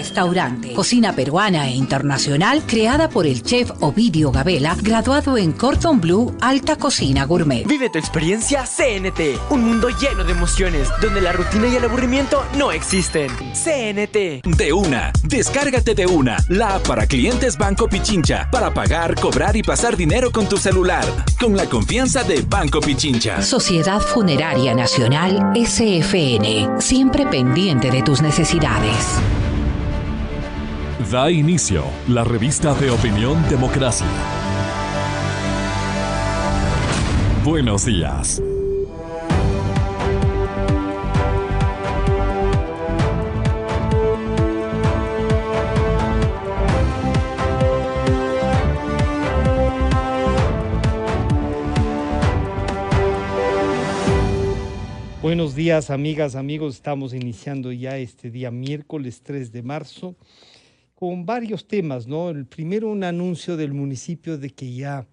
Restaurante. Cocina peruana e internacional creada por el chef Ovidio Gabela, graduado en Cordon Bleu Alta Cocina Gourmet. Vive tu experiencia CNT, un mundo lleno de emociones, donde la rutina y el aburrimiento no existen. CNT. De una. Descárgate De Una, la app para clientes Banco Pichincha, para pagar, cobrar y pasar dinero con tu celular, con la confianza de Banco Pichincha. Sociedad Funeraria Nacional SFN, siempre pendiente de tus necesidades. Da inicio la revista de opinión Democracia. Buenos días. Buenos días, amigas, amigos. Estamos iniciando ya este día miércoles 3 de marzo con varios temas, ¿no? El primero, un anuncio del municipio de que ya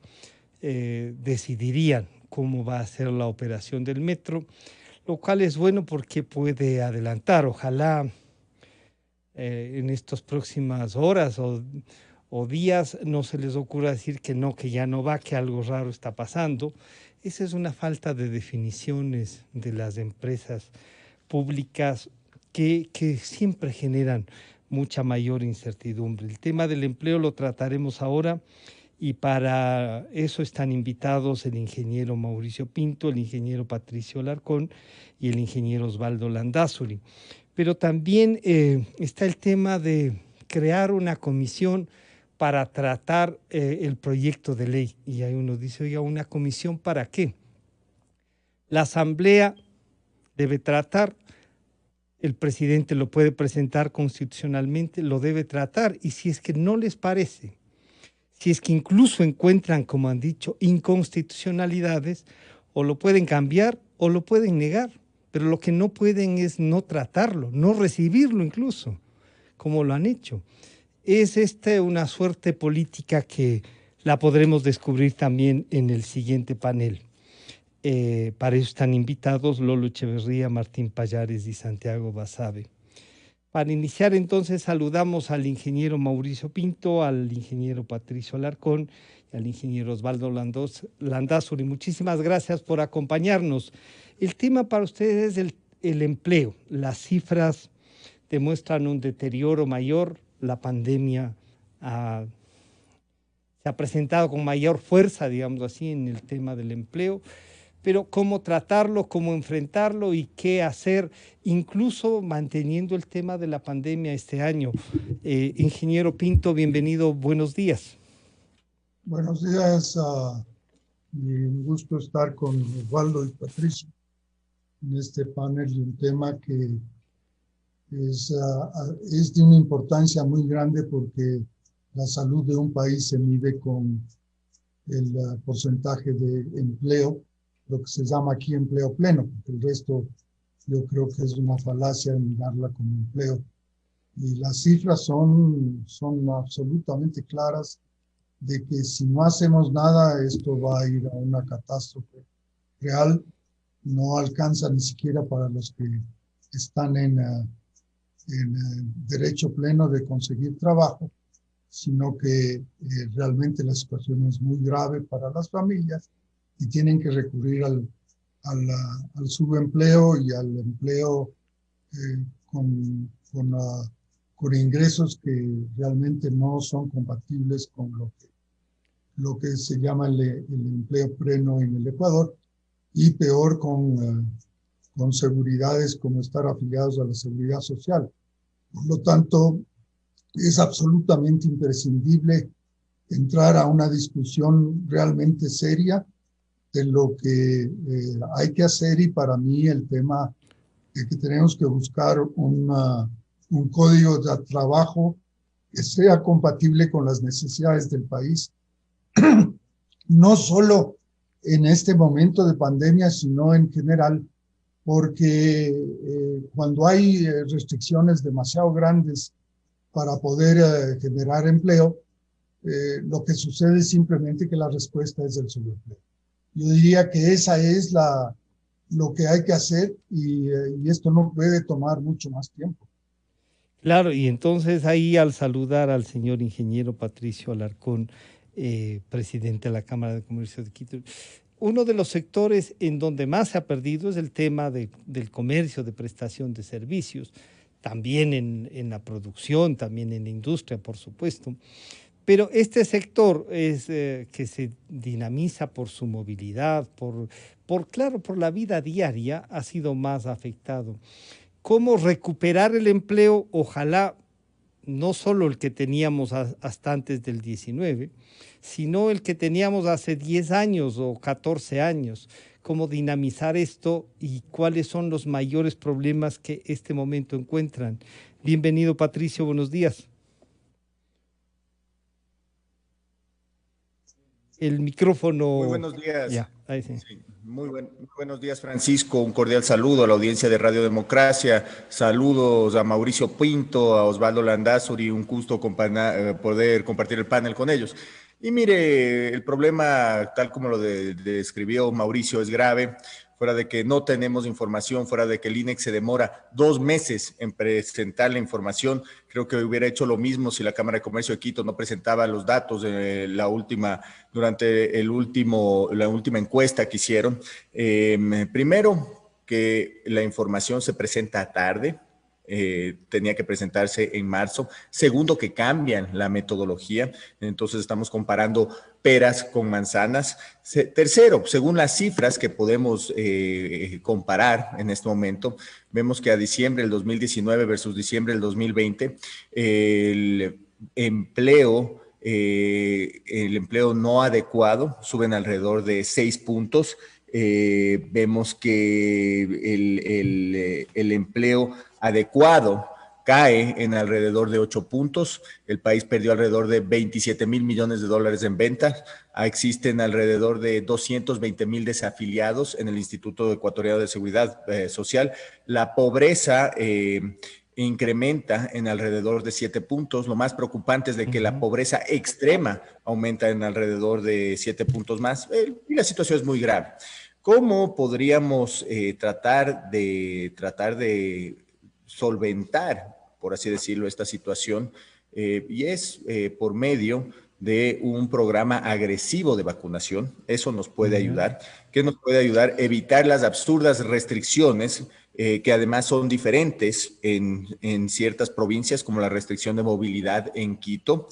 decidirían cómo va a ser la operación del metro, lo cual es bueno porque puede adelantar. Ojalá en estas próximas horas o días no se les ocurra decir que no, que ya no va, que algo raro está pasando. Esa es una falta de definiciones de las empresas públicas que siempre generan mucha mayor incertidumbre. El tema del empleo lo trataremos ahora y para eso están invitados el ingeniero Mauricio Pinto, el ingeniero Patricio Alarcón y el ingeniero Osvaldo Landázuri. Pero también está el tema de crear una comisión para tratar el proyecto de ley. Y ahí uno dice, oiga, ¿una comisión para qué? La Asamblea debe tratar, el presidente lo puede presentar constitucionalmente, lo debe tratar, y si es que no les parece, si es que incluso encuentran, como han dicho, inconstitucionalidades, o lo pueden cambiar o lo pueden negar, pero lo que no pueden es no tratarlo, no recibirlo incluso, como lo han hecho. Es una suerte política que la podremos descubrir también en el siguiente panel. Para eso están invitados Lolo Echeverría, Martín Pallares y Santiago Basabe. Para iniciar entonces saludamos al ingeniero Mauricio Pinto, al ingeniero Patricio Alarcón y al ingeniero Osvaldo Landázuri. Muchísimas gracias por acompañarnos. El tema para ustedes es el empleo. Las cifras demuestran un deterioro mayor. La pandemia se ha presentado con mayor fuerza, digamos así, en el tema del empleo, pero cómo tratarlo, cómo enfrentarlo y qué hacer, incluso manteniendo el tema de la pandemia este año. Ingeniero Pinto, bienvenido, buenos días. Buenos días, y un gusto estar con Osvaldo y Patricio en este panel de un tema que es de una importancia muy grande porque la salud de un país se mide con el porcentaje de empleo, lo que se llama aquí empleo pleno, porque el resto yo creo que es una falacia en mirarla como empleo. Y las cifras son absolutamente claras de que si no hacemos nada, esto va a ir a una catástrofe real. No alcanza ni siquiera para los que están en derecho pleno de conseguir trabajo, sino que realmente la situación es muy grave para las familias y tienen que recurrir al subempleo y al empleo con ingresos que realmente no son compatibles con lo que se llama el empleo pleno en el Ecuador, y peor con seguridades como estar afiliados a la seguridad social. Por lo tanto, es absolutamente imprescindible entrar a una discusión realmente seria de lo que hay que hacer, y para mí el tema de que tenemos que buscar un código de trabajo que sea compatible con las necesidades del país, no solo en este momento de pandemia, sino en general, porque cuando hay restricciones demasiado grandes para poder generar empleo, lo que sucede es simplemente que la respuesta es el subempleo. Yo diría que esa es lo que hay que hacer, y esto no puede tomar mucho más tiempo. Claro, y entonces ahí al saludar al señor ingeniero Patricio Alarcón, presidente de la Cámara de Comercio de Quito, uno de los sectores en donde más se ha perdido es el tema del comercio, de prestación de servicios, también en la producción, también en la industria, por supuesto. Pero este sector es que se dinamiza por su movilidad, claro, por la vida diaria, ha sido más afectado. ¿Cómo recuperar el empleo? Ojalá no solo el que teníamos hasta antes del 19, sino el que teníamos hace 10 años o 14 años. ¿Cómo dinamizar esto y cuáles son los mayores problemas que este momento encuentran? Bienvenido, Patricio, buenos días. El micrófono. Muy buenos días. Ya, ahí sí. Sí, muy buenos días, Francisco. Un cordial saludo a la audiencia de Radio Democracia. Saludos a Mauricio Pinto, a Osvaldo Landázuri. Un gusto poder compartir el panel con ellos. Y mire, el problema, tal como lo describió Mauricio, es grave. Fuera de que no tenemos información, fuera de que el INEC se demora 2 meses en presentar la información, creo que hubiera hecho lo mismo si la Cámara de Comercio de Quito no presentaba los datos de durante la última encuesta que hicieron. Primero, que la información se presenta tarde. Tenía que presentarse en marzo. Segundo, que cambian la metodología, entonces estamos comparando peras con manzanas. Tercero, según las cifras que podemos comparar en este momento, vemos que a diciembre del 2019 versus diciembre del 2020, el empleo no adecuado suben alrededor de 6 puntos. Vemos que el empleo adecuado cae en alrededor de 8 puntos. El país perdió alrededor de 27.000 millones de dólares en ventas. Existen alrededor de 220.000 desafiliados en el Instituto Ecuatoriano de Seguridad Social. La pobreza incrementa en alrededor de 7 puntos. Lo más preocupante es de que la pobreza extrema aumenta en alrededor de 7 puntos más. Y la situación es muy grave. ¿Cómo podríamos tratar de solventar, por así decirlo, esta situación? Y es por medio de un programa agresivo de vacunación. Eso nos puede ayudar. ¿Qué nos puede ayudar? Evitar las absurdas restricciones que además son diferentes en ciertas provincias, como la restricción de movilidad en Quito.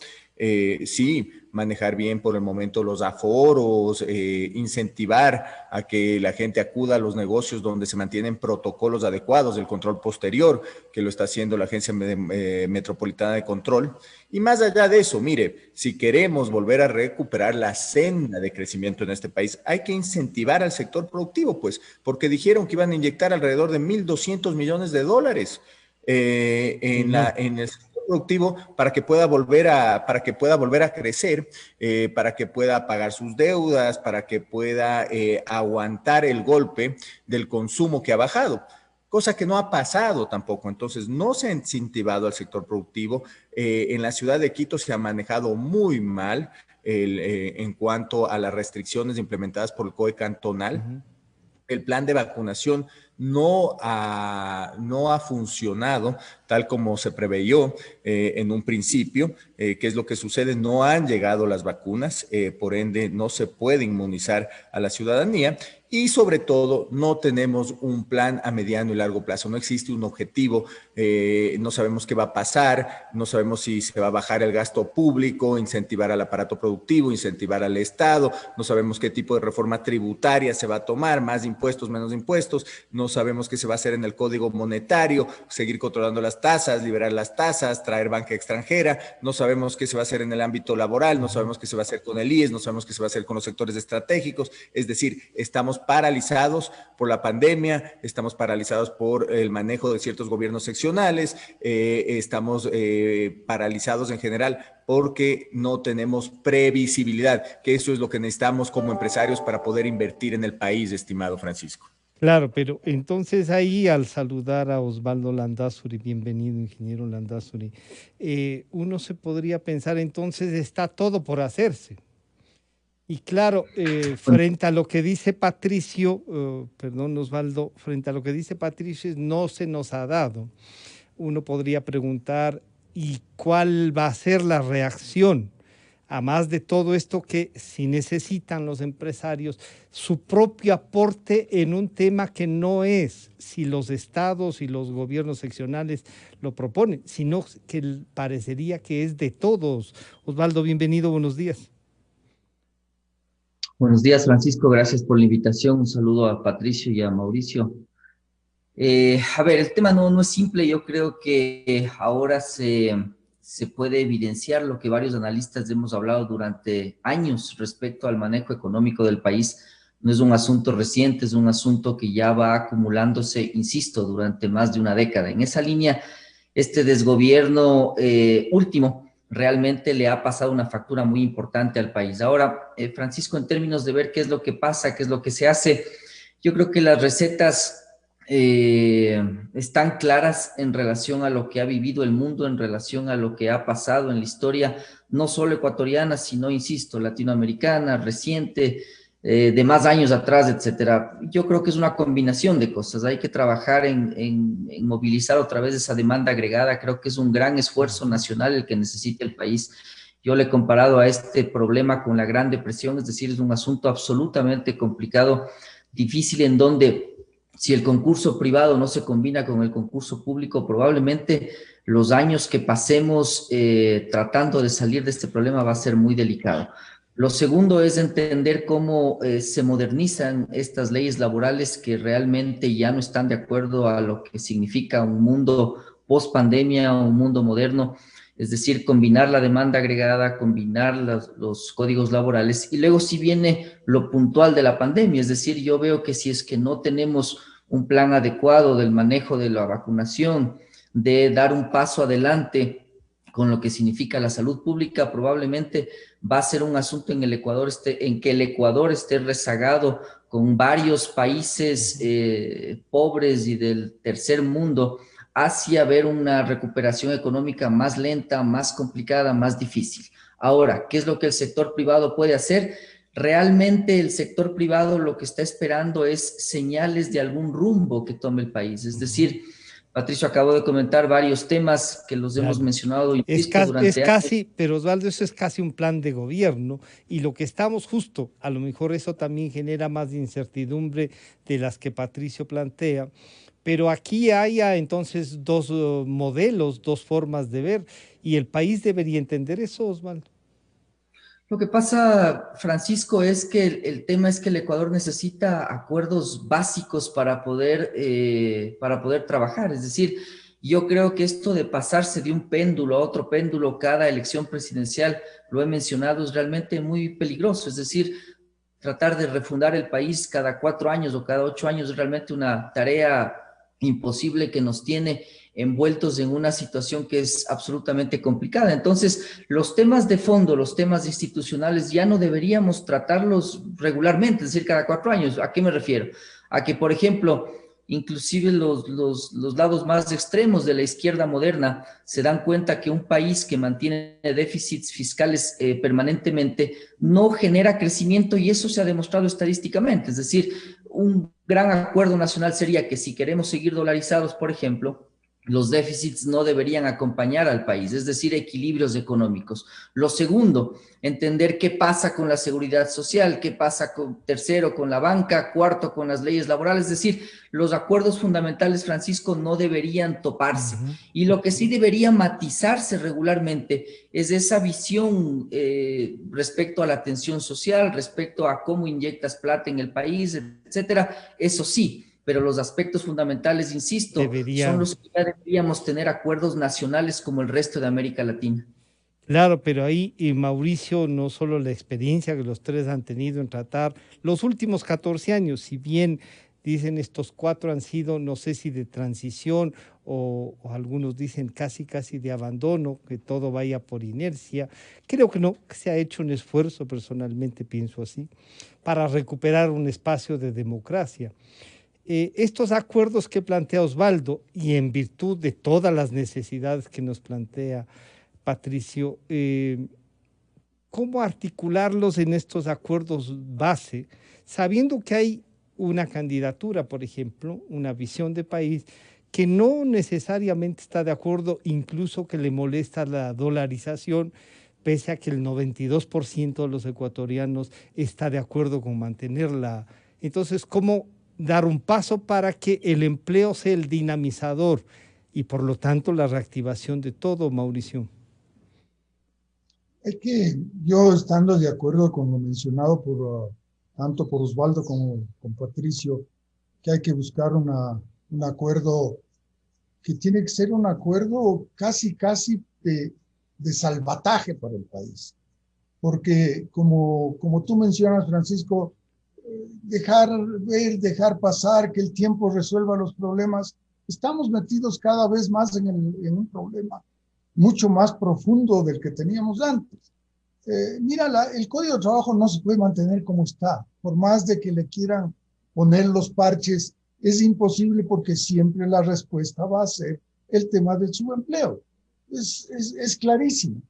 Sí, manejar bien por el momento los aforos, incentivar a que la gente acuda a los negocios donde se mantienen protocolos adecuados del control posterior, que lo está haciendo la Agencia Metropolitana de Control. Y más allá de eso, mire, si queremos volver a recuperar la senda de crecimiento en este país, hay que incentivar al sector productivo, pues, porque dijeron que iban a inyectar alrededor de 1.200 millones de dólares en el sector productivo para que pueda volver a crecer, para que pueda pagar sus deudas, para que pueda aguantar el golpe del consumo que ha bajado, cosa que no ha pasado tampoco. Entonces no se ha incentivado al sector productivo. En la ciudad de Quito se ha manejado muy mal en cuanto a las restricciones implementadas por el COE cantonal. El plan de vacunación no ha funcionado tal como se preveyó en un principio. ¿Qué es lo que sucede? No han llegado las vacunas, por ende no se puede inmunizar a la ciudadanía. Y sobre todo, no tenemos un plan a mediano y largo plazo. No existe un objetivo, no sabemos qué va a pasar, no sabemos si se va a bajar el gasto público, incentivar al aparato productivo, incentivar al Estado, no sabemos qué tipo de reforma tributaria se va a tomar, más impuestos, menos impuestos, no sabemos qué se va a hacer en el código monetario, seguir controlando las tasas, liberar las tasas, traer banca extranjera, no sabemos qué se va a hacer en el ámbito laboral, no sabemos qué se va a hacer con el IES, no sabemos qué se va a hacer con los sectores estratégicos. Es decir, estamos paralizados por la pandemia, estamos paralizados por el manejo de ciertos gobiernos seccionales, estamos paralizados en general porque no tenemos previsibilidad, que eso es lo que necesitamos como empresarios para poder invertir en el país, estimado Francisco. Claro, pero entonces ahí al saludar a Osvaldo Landázuri, bienvenido, ingeniero Landázuri, uno se podría pensar entonces está todo por hacerse. Y claro, frente a lo que dice Patricio, perdón Osvaldo, frente a lo que dice Patricio, no se nos ha dado. uno podría preguntar, ¿y cuál va a ser la reacción? A más de todo esto que si necesitan los empresarios su propio aporte en un tema que no es si los estados y los gobiernos seccionales lo proponen, sino que parecería que es de todos. Osvaldo, bienvenido, buenos días. Buenos días, Francisco, gracias por la invitación. Un saludo a Patricio y a Mauricio. A ver, el tema no es simple. Yo creo que ahora se puede evidenciar lo que varios analistas hemos hablado durante años respecto al manejo económico del país. No es un asunto reciente, es un asunto que ya va acumulándose, insisto, durante más de una década. En esa línea, este desgobierno último realmente le ha pasado una factura muy importante al país. Ahora, Francisco, en términos de ver qué es lo que pasa, qué es lo que se hace, yo creo que las recetas están claras en relación a lo que ha vivido el mundo, en relación a lo que ha pasado en la historia, no solo ecuatoriana, sino, insisto, latinoamericana, reciente, de más años atrás, etcétera. Yo creo que es una combinación de cosas. Hay que trabajar en movilizar otra vez esa demanda agregada. Creo que es un gran esfuerzo nacional el que necesita el país. Yo le he comparado a este problema con la Gran Depresión, es decir, es un asunto absolutamente complicado, difícil, en donde si el concurso privado no se combina con el concurso público, probablemente los años que pasemos tratando de salir de este problema va a ser muy delicado. Lo segundo es entender cómo se modernizan estas leyes laborales que realmente ya no están de acuerdo a lo que significa un mundo post pandemia, un mundo moderno. Es decir, combinar la demanda agregada, combinar los códigos laborales. Y luego sí viene lo puntual de la pandemia. Es decir, yo veo que si es que no tenemos un plan adecuado del manejo de la vacunación, de dar un paso adelante con lo que significa la salud pública, probablemente va a ser un asunto en que el Ecuador esté rezagado con varios países pobres y del tercer mundo, hacia ver una recuperación económica más lenta, más complicada, más difícil. Ahora, ¿qué es lo que el sector privado puede hacer? Realmente el sector privado lo que está esperando es señales de algún rumbo que tome el país. Es decir, Patricio acabó de comentar varios temas que los hemos mencionado. Pero Osvaldo, eso es casi un plan de gobierno, y lo que estamos justo, a lo mejor eso también genera más incertidumbre de las que Patricio plantea. Pero aquí hay entonces dos modelos, dos formas de ver, y el país debería entender eso, Osvaldo. Lo que pasa, Francisco, es que el tema es que el Ecuador necesita acuerdos básicos para poder trabajar. Es decir, yo creo que esto de pasarse de un péndulo a otro péndulo cada elección presidencial, lo he mencionado, es realmente muy peligroso. Es decir, tratar de refundar el país cada 4 años o cada 8 años es realmente una tarea imposible que nos tiene envueltos en una situación que es absolutamente complicada. Entonces, los temas de fondo, los temas institucionales, ya no deberíamos tratarlos regularmente, es decir, cada 4 años. ¿A qué me refiero? A que, por ejemplo, inclusive los lados más extremos de la izquierda moderna se dan cuenta que un país que mantiene déficits fiscales permanentemente no genera crecimiento, y eso se ha demostrado estadísticamente. Es decir, un gran acuerdo nacional sería que si queremos seguir dolarizados, por ejemplo, los déficits no deberían acompañar al país, es decir, equilibrios económicos. Lo segundo, entender qué pasa con la seguridad social, qué pasa tercero con la banca, cuarto con las leyes laborales. Es decir, los acuerdos fundamentales, Francisco, no deberían toparse. Y lo que sí debería matizarse regularmente es esa visión respecto a la atención social, respecto a cómo inyectas plata en el país, etcétera. Eso sí, pero los aspectos fundamentales, insisto, son los que ya deberíamos tener acuerdos nacionales como el resto de América Latina. Claro, pero ahí, Mauricio, no solo la experiencia que los tres han tenido en tratar los últimos 14 años, si bien dicen estos 4 han sido, no sé si de transición o algunos dicen casi de abandono, que todo vaya por inercia. Creo que no, que se ha hecho un esfuerzo, personalmente pienso así, para recuperar un espacio de democracia. Estos acuerdos que plantea Osvaldo, y en virtud de todas las necesidades que nos plantea Patricio, ¿cómo articularlos en estos acuerdos base, sabiendo que hay una candidatura, por ejemplo, una visión de país que no necesariamente está de acuerdo, incluso que le molesta la dolarización, pese a que el 92% de los ecuatorianos está de acuerdo con mantenerla. Entonces, ¿cómo dar un paso para que el empleo sea el dinamizador y por lo tanto la reactivación de todo, Mauricio? Es que yo, estando de acuerdo con lo mencionado tanto por Osvaldo como con Patricio, que hay que buscar un acuerdo que tiene que ser un acuerdo casi de salvataje para el país. Porque como tú mencionas, Francisco, dejar pasar, que el tiempo resuelva los problemas, estamos metidos cada vez más en un problema mucho más profundo del que teníamos antes. Mira, el Código de Trabajo no se puede mantener como está, por más de que le quieran poner los parches, es imposible porque siempre la respuesta va a ser el tema del subempleo. Es clarísimo.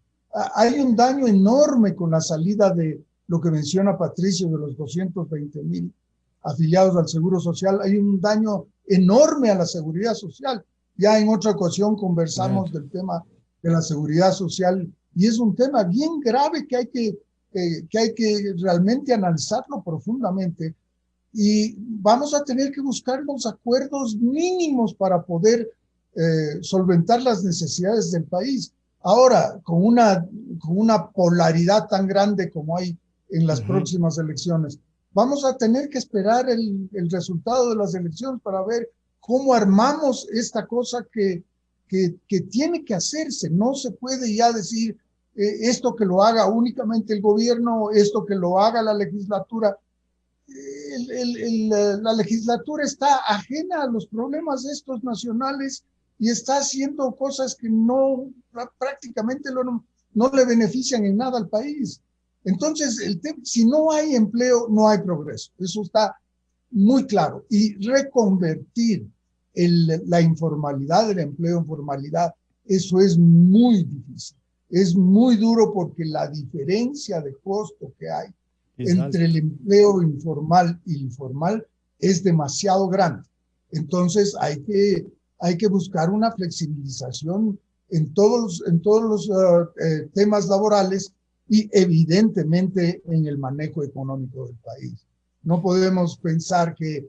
Hay un daño enorme con la salida de lo que menciona Patricio, de los 220,000 afiliados al Seguro Social. Hay un daño enorme a la seguridad social. Ya en otra ocasión conversamos del tema de la seguridad social y es un tema bien grave que hay que realmente analizarlo profundamente. Y vamos a tener que buscar los acuerdos mínimos para poder solventar las necesidades del país. Ahora, con una polaridad tan grande como hay en las próximas elecciones, vamos a tener que esperar el resultado de las elecciones para ver cómo armamos esta cosa que tiene que hacerse. No se puede ya decir esto que lo haga únicamente el gobierno, esto que lo haga la legislatura. La legislatura está ajena a los problemas estos nacionales y está haciendo cosas que prácticamente no le benefician en nada al país. Entonces, si no hay empleo, no hay progreso. Eso está muy claro. Y reconvertir la informalidad del empleo en formalidad, eso es muy difícil. Es muy duro porque la diferencia de costo que hay entre el empleo informal y informal es demasiado grande. Entonces hay que buscar una flexibilización en todos los temas laborales y evidentemente en el manejo económico del país. No podemos pensar que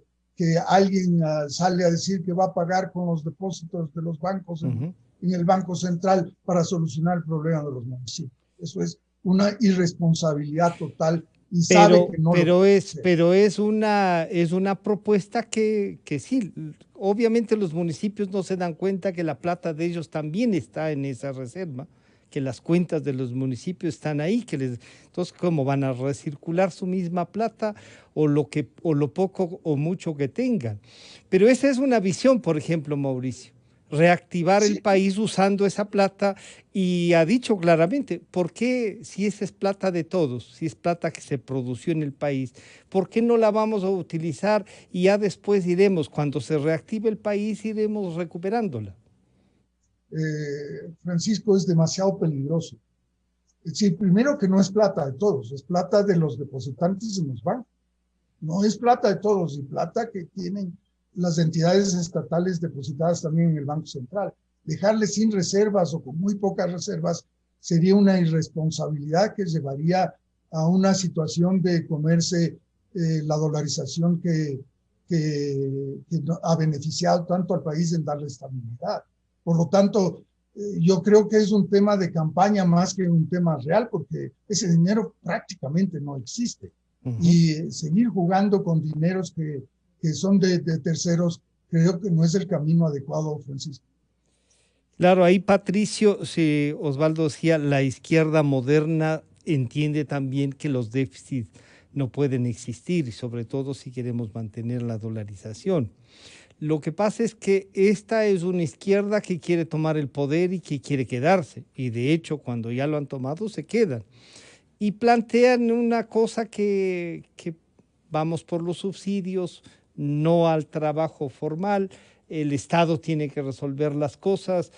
alguien sale a decir que va a pagar con los depósitos de los bancos en el Banco Central para solucionar el problema de los municipios. Eso es una irresponsabilidad total. Y pero es una propuesta que sí, obviamente los municipios no se dan cuenta que la plata de ellos también está en esa reserva, que las cuentas de los municipios están ahí, entonces ¿cómo van a recircular su misma plata o lo poco o mucho que tengan? Pero esa es una visión, por ejemplo, Mauricio. Reactivar el país usando esa plata, y ha dicho claramente, ¿por qué, si esa es plata de todos, si es plata que se produció en el país, por qué no la vamos a utilizar y ya después cuando se reactive el país, iremos recuperándola? Francisco, es demasiado peligroso. Es decir, primero que no es plata de todos, es plata de los depositantes en los bancos. No es plata de todos, es plata que tienen las entidades estatales depositadas también en el Banco Central. Dejarle sin reservas o con muy pocas reservas sería una irresponsabilidad que llevaría a una situación de comerse la dolarización que ha beneficiado tanto al país en darle estabilidad. Por lo tanto, yo creo que es un tema de campaña más que un tema real, porque ese dinero prácticamente no existe. Y seguir jugando con dineros que son de terceros, creo que no es el camino adecuado, Francisco. Claro, ahí Patricio, Osvaldo decía, la izquierda moderna entiende también que los déficits no pueden existir, y sobre todo si queremos mantener la dolarización. Lo que pasa es que esta es una izquierda que quiere tomar el poder y que quiere quedarse, y de hecho cuando ya lo han tomado se quedan. Y plantean una cosa que vamos por los subsidios, no al trabajo formal, el Estado tiene que resolver las cosas,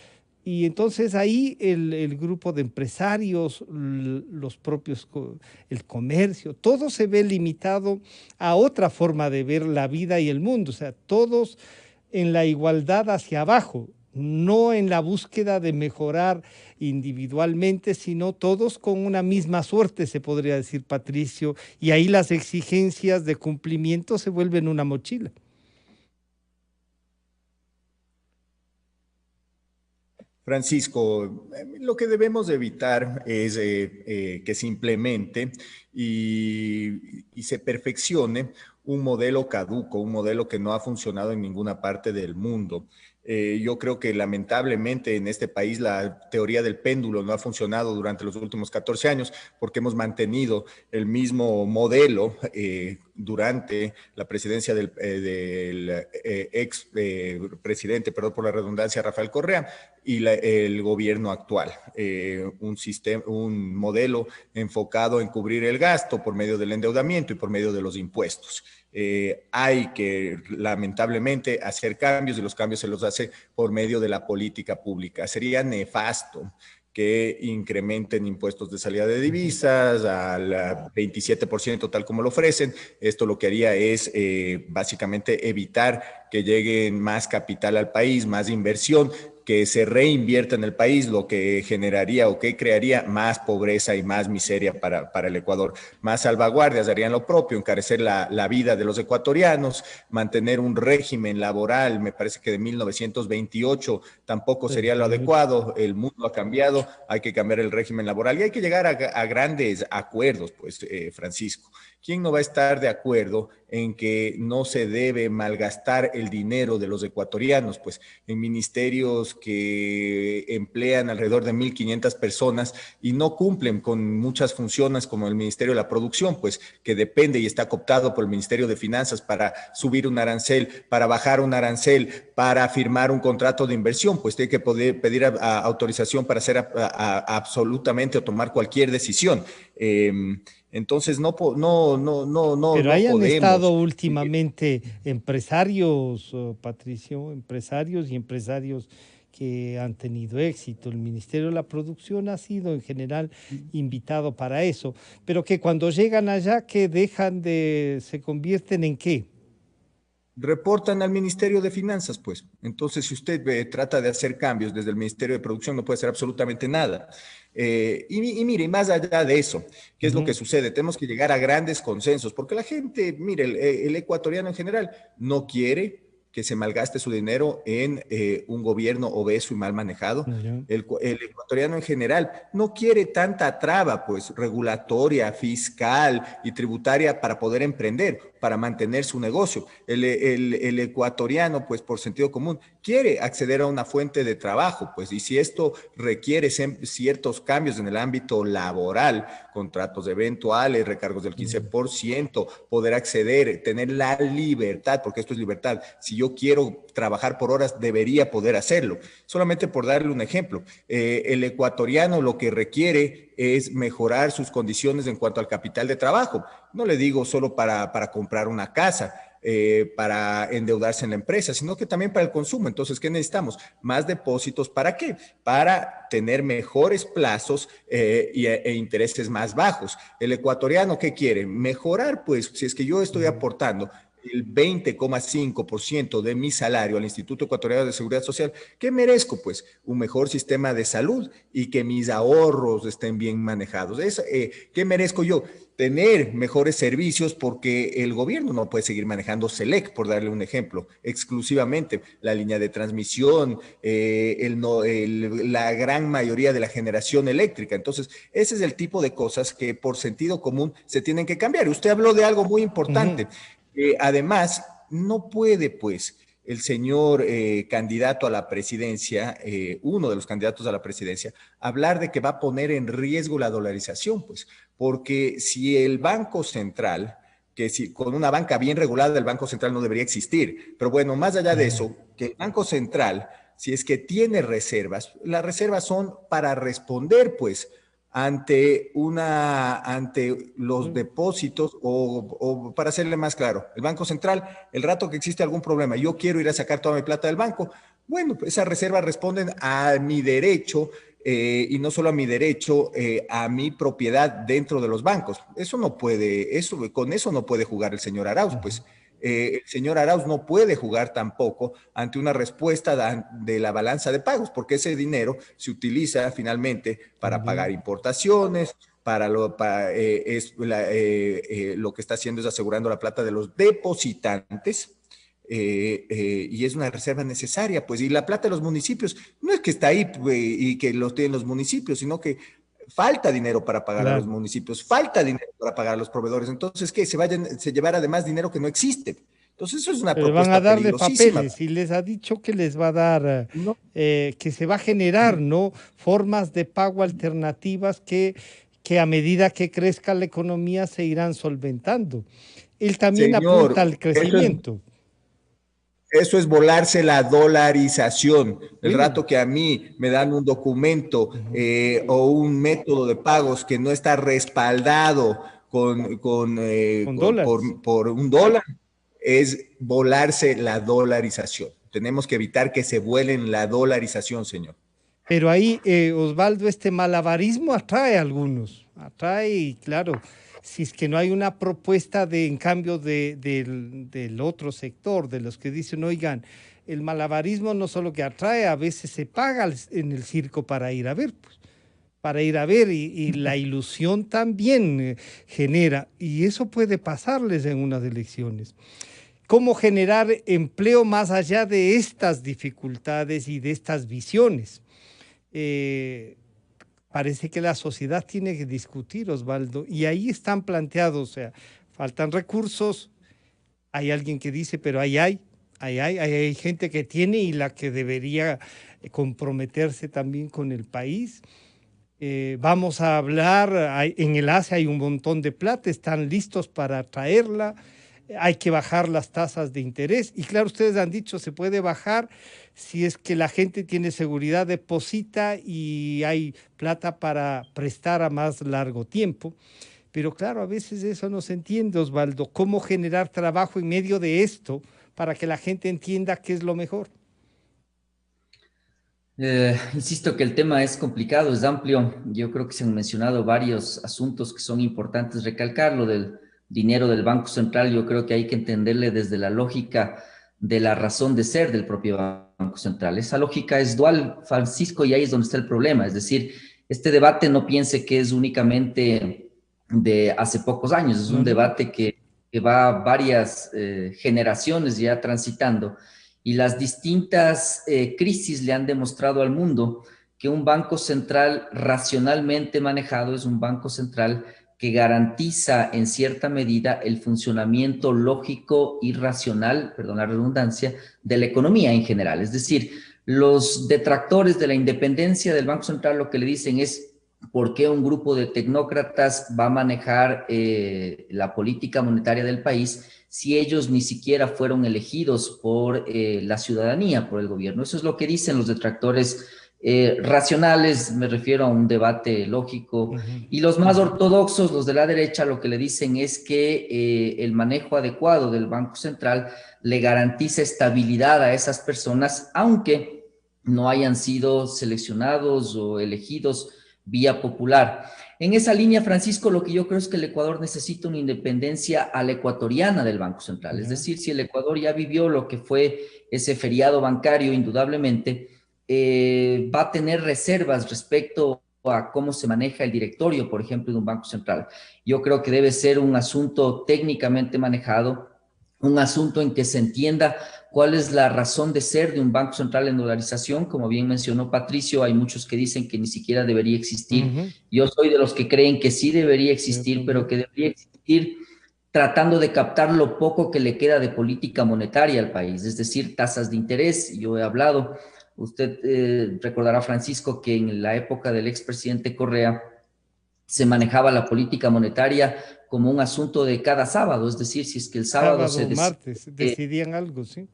y entonces ahí el grupo de empresarios, los propios, el comercio, todo se ve limitado a otra forma de ver la vida y el mundo. O sea, todos en la igualdad hacia abajo, no en la búsqueda de mejorar individualmente, sino todos con una misma suerte, se podría decir, Patricio, y ahí las exigencias de cumplimiento se vuelven una mochila. Francisco, lo que debemos evitar es que se implemente y se perfeccione un modelo caduco, un modelo que no ha funcionado en ninguna parte del mundo. Yo creo que lamentablemente en este país la teoría del péndulo no ha funcionado durante los últimos 14 años porque hemos mantenido el mismo modelo durante la presidencia del ex presidente, perdón por la redundancia, Rafael Correa, y el gobierno actual. Un modelo enfocado en cubrir el gasto por medio del endeudamiento y por medio de los impuestos. Hay que lamentablemente hacer cambios y los cambios se los hace por medio de la política pública. Sería nefasto que incrementen impuestos de salida de divisas al 27% tal como lo ofrecen. Esto lo que haría es básicamente evitar que lleguen más capital al país, más inversión, que se reinvierta en el país, lo que generaría o que crearía más pobreza y más miseria para el Ecuador. Más salvaguardias harían lo propio, encarecer la vida de los ecuatorianos, mantener un régimen laboral, me parece que de 1928 tampoco sería lo adecuado, el mundo ha cambiado, hay que cambiar el régimen laboral y hay que llegar a grandes acuerdos, pues, Francisco. ¿Quién no va a estar de acuerdo en que no se debe malgastar el dinero de los ecuatorianos? Pues en ministerios que emplean alrededor de 1.500 personas y no cumplen con muchas funciones como el Ministerio de la Producción, pues que depende y está cooptado por el Ministerio de Finanzas para subir un arancel, para bajar un arancel, para firmar un contrato de inversión, pues tiene que poder pedir autorización para hacer absolutamente o tomar cualquier decisión. Entonces no Pero hayan podemos. estado últimamente empresarios, Patricio, empresarios y empresarios que han tenido éxito. El Ministerio de la Producción ha sido en general invitado para eso, pero que cuando llegan allá, que se convierten en ¿qué? Reportan al Ministerio de Finanzas, pues. Entonces, si usted trata de hacer cambios desde el Ministerio de Producción, no puede hacer absolutamente nada. Y mire, más allá de eso, ¿qué es lo que sucede? Tenemos que llegar a grandes consensos, porque la gente, mire, el ecuatoriano en general no quiere que se malgaste su dinero en un gobierno obeso y mal manejado. El ecuatoriano en general no quiere tanta traba, pues, regulatoria, fiscal y tributaria para poder emprender, para mantener su negocio. El ecuatoriano, pues, por sentido común, quiere acceder a una fuente de trabajo, pues, y si esto requiere ciertos cambios en el ámbito laboral, contratos eventuales, recargos del 15%, poder acceder, tener la libertad, porque esto es libertad. Si yo quiero trabajar por horas, debería poder hacerlo. Solamente por darle un ejemplo, el ecuatoriano lo que requiere es mejorar sus condiciones en cuanto al capital de trabajo. No le digo solo para comprar una casa, para endeudarse en la empresa, sino que también para el consumo. Entonces, ¿qué necesitamos? Más depósitos. ¿Para qué? Para tener mejores plazos e intereses más bajos. El ecuatoriano, ¿qué quiere? Mejorar, pues, si es que yo estoy aportando el 20,5% de mi salario al Instituto Ecuatoriano de Seguridad Social, ¿qué merezco? Pues un mejor sistema de salud y que mis ahorros estén bien manejados. ¿Qué merezco yo? Tener mejores servicios, porque el gobierno no puede seguir manejando SELEC, por darle un ejemplo, exclusivamente la línea de transmisión, la gran mayoría de la generación eléctrica. Entonces, ese es el tipo de cosas que por sentido común se tienen que cambiar. Usted habló de algo muy importante. Además, no puede, pues, el señor candidato a la presidencia, uno de los candidatos a la presidencia, hablar de que va a poner en riesgo la dolarización, pues, porque si el Banco Central, que si con una banca bien regulada el Banco Central no debería existir, pero bueno, más allá de eso, que el Banco Central, si es que tiene reservas, las reservas son para responder, pues, ante los depósitos o para hacerle más claro, el Banco Central, el rato que existe algún problema, yo quiero ir a sacar toda mi plata del banco, bueno, pues esas reservas responden a mi derecho y no solo a mi derecho, a mi propiedad dentro de los bancos. Con eso no puede jugar el señor Arauz, pues. el señor Arauz no puede jugar tampoco ante una respuesta de la balanza de pagos, porque ese dinero se utiliza finalmente para pagar importaciones, lo que está haciendo es asegurando la plata de los depositantes, y es una reserva necesaria, pues, y la plata de los municipios no es que está ahí y que lo tienen los municipios, sino que falta dinero para pagar a los municipios, falta dinero para pagar a los proveedores. Entonces, ¿qué? Se llevará además dinero que no existe. Entonces, eso es una propuesta van a darle peligrosísima. papeles y les ha dicho que les va a dar, que se va a generar, ¿no? Formas de pago alternativas que a medida que crezca la economía se irán solventando. Él también apunta al crecimiento. Eso es volarse la dolarización. El rato que a mí me dan un documento o un método de pagos que no está respaldado por un dólar, es volarse la dolarización. Tenemos que evitar que se vuelen la dolarización, señor. Pero ahí, Osvaldo, este malabarismo atrae a algunos. Atrae, y claro, si es que no hay una propuesta en cambio del otro sector, de los que dicen, oigan, el malabarismo no solo que atrae, a veces se paga en el circo para ir a ver, pues, y la ilusión también genera, y eso puede pasarles en unas elecciones. ¿Cómo generar empleo más allá de estas dificultades y de estas visiones? Parece que la sociedad tiene que discutir, Osvaldo, y ahí están planteados, o sea, faltan recursos, hay alguien que dice, pero hay gente que tiene y la que debería comprometerse también con el país. Vamos a hablar, en el ACE hay un montón de plata, están listos para traerla, hay que bajar las tasas de interés, y claro, ustedes han dicho, se puede bajar si es que la gente tiene seguridad, deposita y hay plata para prestar a más largo tiempo. Pero claro, a veces eso no se entiende, Osvaldo. ¿Cómo generar trabajo en medio de esto para que la gente entienda qué es lo mejor? Insisto que el tema es complicado, es amplio. Yo creo que se han mencionado varios asuntos que son importantes. Recalcar lo del dinero del Banco Central, yo creo que hay que entenderle desde la lógica de la razón de ser del propio Banco Central. Esa lógica es dual, Francisco, y ahí es donde está el problema. Es decir, este debate no piense que es únicamente de hace pocos años, es un debate que va varias generaciones ya transitando, y las distintas crisis le han demostrado al mundo que un banco central racionalmente manejado es un banco central que garantiza en cierta medida el funcionamiento lógico y racional, perdón la redundancia, de la economía en general. Es decir, los detractores de la independencia del Banco Central lo que le dicen es por qué un grupo de tecnócratas va a manejar la política monetaria del país si ellos ni siquiera fueron elegidos por la ciudadanía, por el gobierno. Eso es lo que dicen los detractores racionales, me refiero a un debate lógico, y los más ortodoxos, los de la derecha, lo que le dicen es que el manejo adecuado del Banco Central le garantiza estabilidad a esas personas, aunque no hayan sido seleccionados o elegidos vía popular. En esa línea, Francisco, lo que yo creo es que el Ecuador necesita una independencia a la ecuatoriana del Banco Central. Es decir, si el Ecuador ya vivió lo que fue ese feriado bancario, indudablemente, va a tener reservas respecto a cómo se maneja el directorio, por ejemplo, de un banco central. Yo creo que debe ser un asunto técnicamente manejado, un asunto en que se entienda cuál es la razón de ser de un banco central en dolarización. Como bien mencionó Patricio, hay muchos que dicen que ni siquiera debería existir. Yo soy de los que creen que sí debería existir, pero que debería existir tratando de captar lo poco que le queda de política monetaria al país, es decir, tasas de interés. Yo he hablado, usted recordará, Francisco, que en la época del expresidente Correa se manejaba la política monetaria como un asunto de cada sábado, es decir, si es que el sábado martes, decidían algo, sí.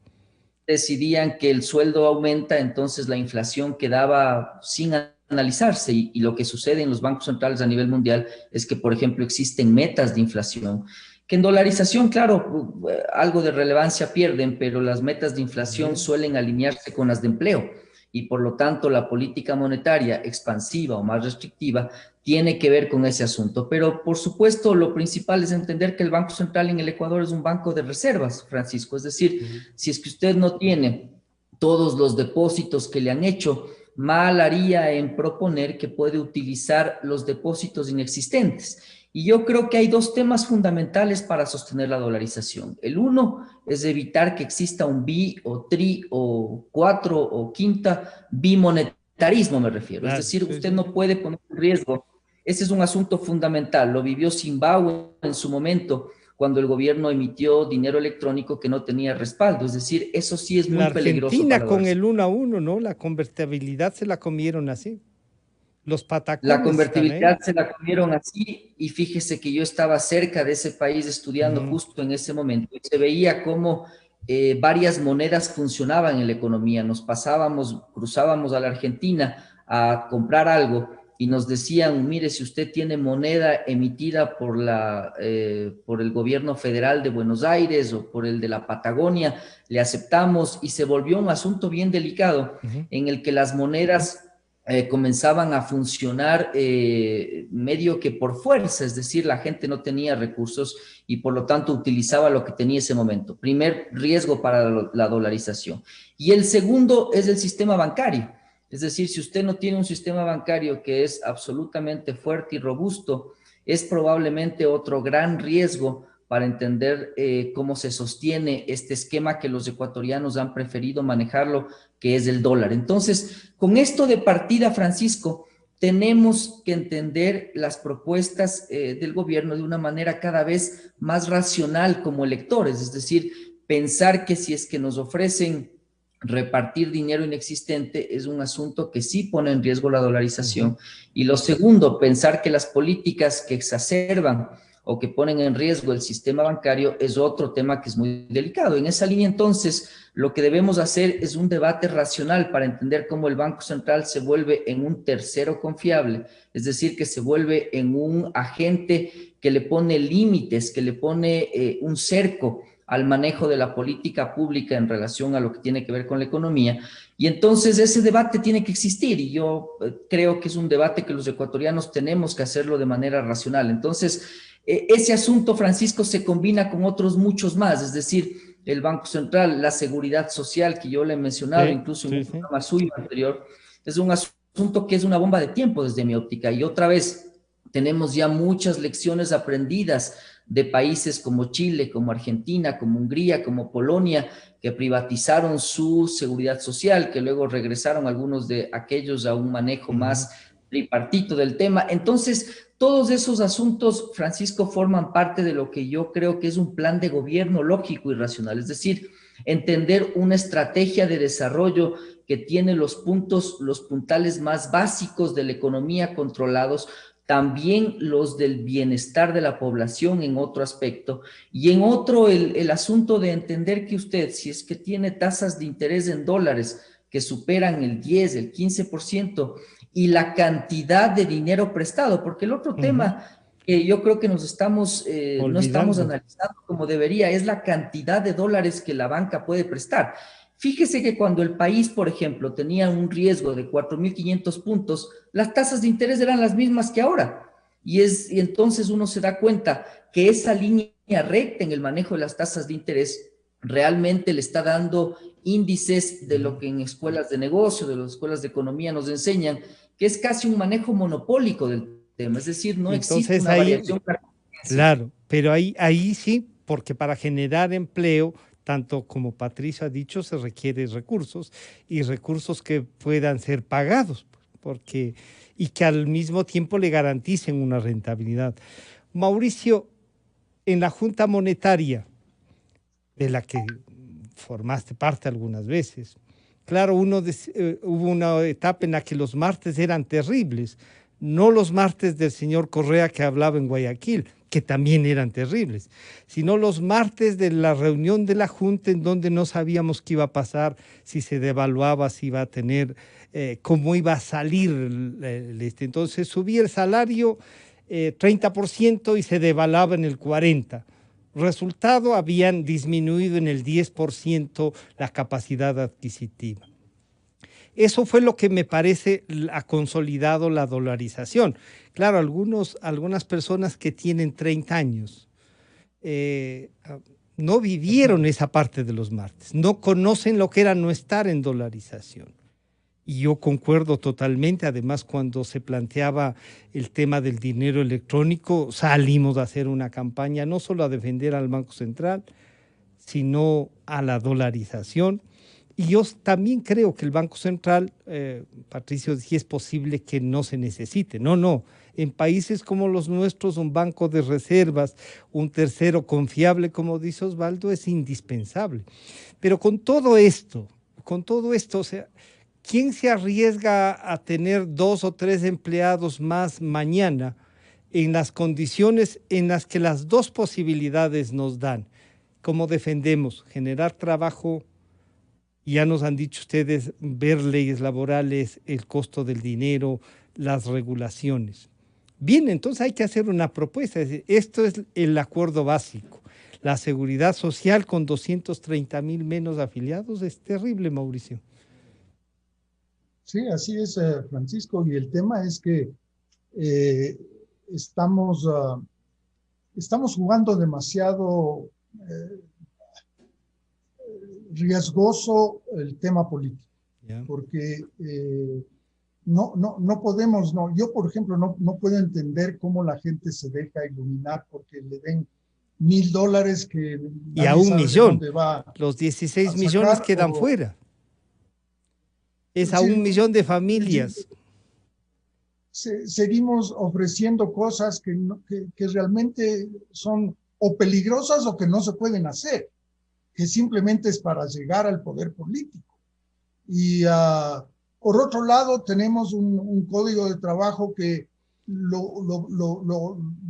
Decidían que el sueldo aumenta, entonces la inflación quedaba sin analizarse, y lo que sucede en los bancos centrales a nivel mundial es que, por ejemplo, existen metas de inflación, que en dolarización, claro, algo de relevancia pierden, pero las metas de inflación suelen alinearse con las de empleo. y por lo tanto la política monetaria expansiva o más restrictiva tiene que ver con ese asunto. Pero por supuesto lo principal es entender que el Banco Central en el Ecuador es un banco de reservas, Francisco. Es decir, si es que usted no tiene todos los depósitos que le han hecho, mal haría en proponer que puede utilizar los depósitos inexistentes. Y yo creo que hay dos temas fundamentales para sostener la dolarización. El uno es evitar que exista un bi o tri o cuatro o quinta bimonetarismo, me refiero. Claro, es decir, usted no puede poner en riesgo. Ese es un asunto fundamental. Lo vivió Zimbabue en su momento, cuando el gobierno emitió dinero electrónico que no tenía respaldo. Es decir, eso sí es muy peligroso. Argentina con el 1 a 1, ¿no? La convertibilidad se la comieron así. Los patacones. La convertibilidad se la comieron así, y fíjese que yo estaba cerca de ese país estudiando justo en ese momento. Y se veía cómo varias monedas funcionaban en la economía. Nos cruzábamos a la Argentina a comprar algo y nos decían, mire, si usted tiene moneda emitida por el gobierno federal de Buenos Aires o por el de la Patagonia, le aceptamos, y se volvió un asunto bien delicado en el que las monedas comenzaban a funcionar medio que por fuerza, es decir, la gente no tenía recursos y por lo tanto utilizaba lo que tenía ese momento. Primer riesgo para la dolarización. Y el segundo es el sistema bancario. Es decir, si usted no tiene un sistema bancario que es absolutamente fuerte y robusto, es probablemente otro gran riesgo para entender cómo se sostiene este esquema que los ecuatorianos han preferido manejarlo, que es el dólar. Entonces, con esto de partida, Francisco, tenemos que entender las propuestas del gobierno de una manera cada vez más racional como electores, es decir, pensar que si es que nos ofrecen repartir dinero inexistente es un asunto que sí pone en riesgo la dolarización. Y lo segundo, pensar que las políticas que exacerban o que ponen en riesgo el sistema bancario es otro tema que es muy delicado. En esa línea, entonces, lo que debemos hacer es un debate racional para entender cómo el Banco Central se vuelve en un tercero confiable, es decir, que se vuelve en un agente que le pone límites, que le pone un cerco al manejo de la política pública en relación a lo que tiene que ver con la economía. Y entonces ese debate tiene que existir, y yo creo que es un debate que los ecuatorianos tenemos que hacerlo de manera racional. Entonces, ese asunto, Francisco, se combina con otros muchos más, es decir, el Banco Central, la seguridad social que yo le he mencionado, incluso en un programa suyo anterior, es un asunto que es una bomba de tiempo desde mi óptica. Y otra vez, tenemos ya muchas lecciones aprendidas de países como Chile, como Argentina, como Hungría, como Polonia, que privatizaron su seguridad social, que luego regresaron algunos de aquellos a un manejo más tripartito del tema. Entonces, todos esos asuntos, Francisco, forman parte de lo que yo creo que es un plan de gobierno lógico y racional, es decir, entender una estrategia de desarrollo que tiene los puntales más básicos de la economía controlados, también los del bienestar de la población en otro aspecto, y en otro el asunto de entender que usted, si es que tiene tasas de interés en dólares que superan el 10, el 15%, y la cantidad de dinero prestado, porque el otro tema que yo creo que no estamos analizando como debería es la cantidad de dólares que la banca puede prestar. Fíjese que cuando el país, por ejemplo, tenía un riesgo de 4.500 puntos, las tasas de interés eran las mismas que ahora. Y entonces uno se da cuenta que esa línea recta en el manejo de las tasas de interés realmente le está dando índices de lo que en escuelas de negocio, de las escuelas de economía nos enseñan, que es casi un manejo monopólico del tema. Es decir, no existe una variación. Claro, pero ahí sí, porque para generar empleo, tanto como Patricio ha dicho, se requieren recursos, y recursos que puedan ser pagados, y que al mismo tiempo le garanticen una rentabilidad. Mauricio, en la Junta Monetaria, de la que formaste parte algunas veces, claro, hubo una etapa en la que los martes eran terribles, no los martes del señor Correa que hablaba en Guayaquil, que también eran terribles, sino los martes de la reunión de la Junta, en donde no sabíamos qué iba a pasar, si se devaluaba, si iba a tener, cómo iba a salir. Entonces subía el salario 30% y se devaluaba en el 40%. Resultado, habían disminuido en el 10% la capacidad adquisitiva. Eso fue lo que me parece ha consolidado la dolarización. Claro, algunas personas que tienen 30 años no vivieron esa parte de los martes, no conocen lo que era no estar en dolarización. Y yo concuerdo totalmente, además cuando se planteaba el tema del dinero electrónico, salimos a hacer una campaña no solo a defender al Banco Central, sino a la dolarización. Y yo también creo que el Banco Central, Patricio, sí es posible que no se necesite. No. En países como los nuestros, un banco de reservas, un tercero confiable, como dice Osvaldo, es indispensable. Pero con todo esto, o sea, ¿quién se arriesga a tener 2 o 3 empleados más mañana en las condiciones en las que las dos posibilidades nos dan? ¿Cómo defendemos? Generar trabajo. Ya nos han dicho ustedes, ver leyes laborales, el costo del dinero, las regulaciones. Bien, entonces hay que hacer una propuesta. Esto es el acuerdo básico. La seguridad social con 230,000 menos afiliados es terrible, Mauricio. Sí, así es, Francisco. Y el tema es que estamos jugando demasiado riesgoso el tema político, porque no podemos, yo por ejemplo no puedo entender cómo la gente se deja iluminar porque le den $1,000 que y a 1 millón, los 16 millones quedan fuera. Es a 1 millón de familias. Seguimos ofreciendo cosas que realmente son o peligrosas o que no se pueden hacer, que simplemente es para llegar al poder político. Y por otro lado, tenemos un código de trabajo que lo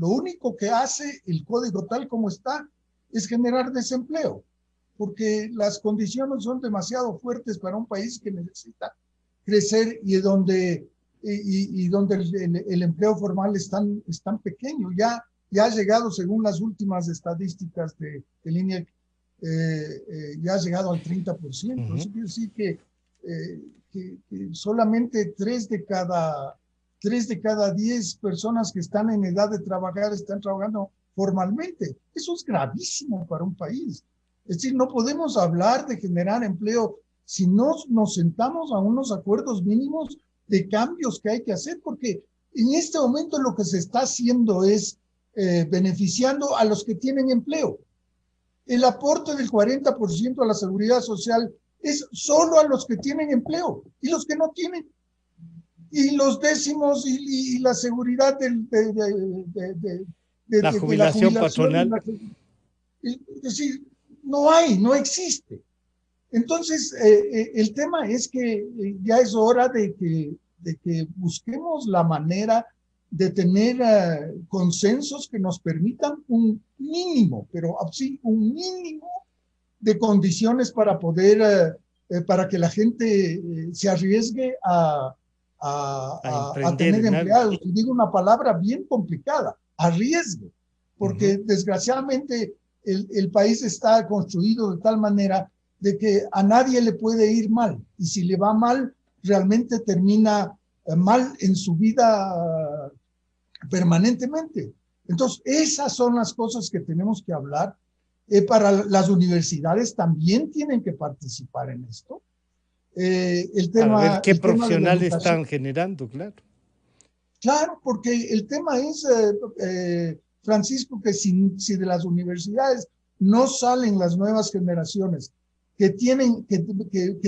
único que hace el código tal como está es generar desempleo, porque las condiciones son demasiado fuertes para un país que necesita crecer y donde el empleo formal es tan pequeño. Ya ha llegado, según las últimas estadísticas de INEC, ya ha llegado al 30%. Eso quiere decir que solamente 3 de cada 10 personas que están en edad de trabajar están trabajando formalmente. Eso es gravísimo para un país. Es decir, no podemos hablar de generar empleo si no nos sentamos a unos acuerdos mínimos de cambios que hay que hacer, porque en este momento lo que se está haciendo es beneficiando a los que tienen empleo. El aporte del 40% a la seguridad social es solo a los que tienen empleo y los que no tienen. Y los décimos y la seguridad de la jubilación patronal. Es decir, no existe. Entonces, el tema es que ya es hora de que busquemos la manera de tener consensos que nos permitan un mínimo, pero sí, un mínimo de condiciones para poder, para que la gente se arriesgue a tener empleados. Y digo una palabra bien complicada, arriesgue, porque desgraciadamente el país está construido de tal manera de que a nadie le puede ir mal, y si le va mal, realmente termina mal en su vida permanentemente. Entonces, esas son las cosas que tenemos que hablar. Para las universidades también tienen que participar en esto. El tema, a ver qué profesionales están generando, claro. Claro, porque el tema es, Francisco, que si de las universidades no salen las nuevas generaciones que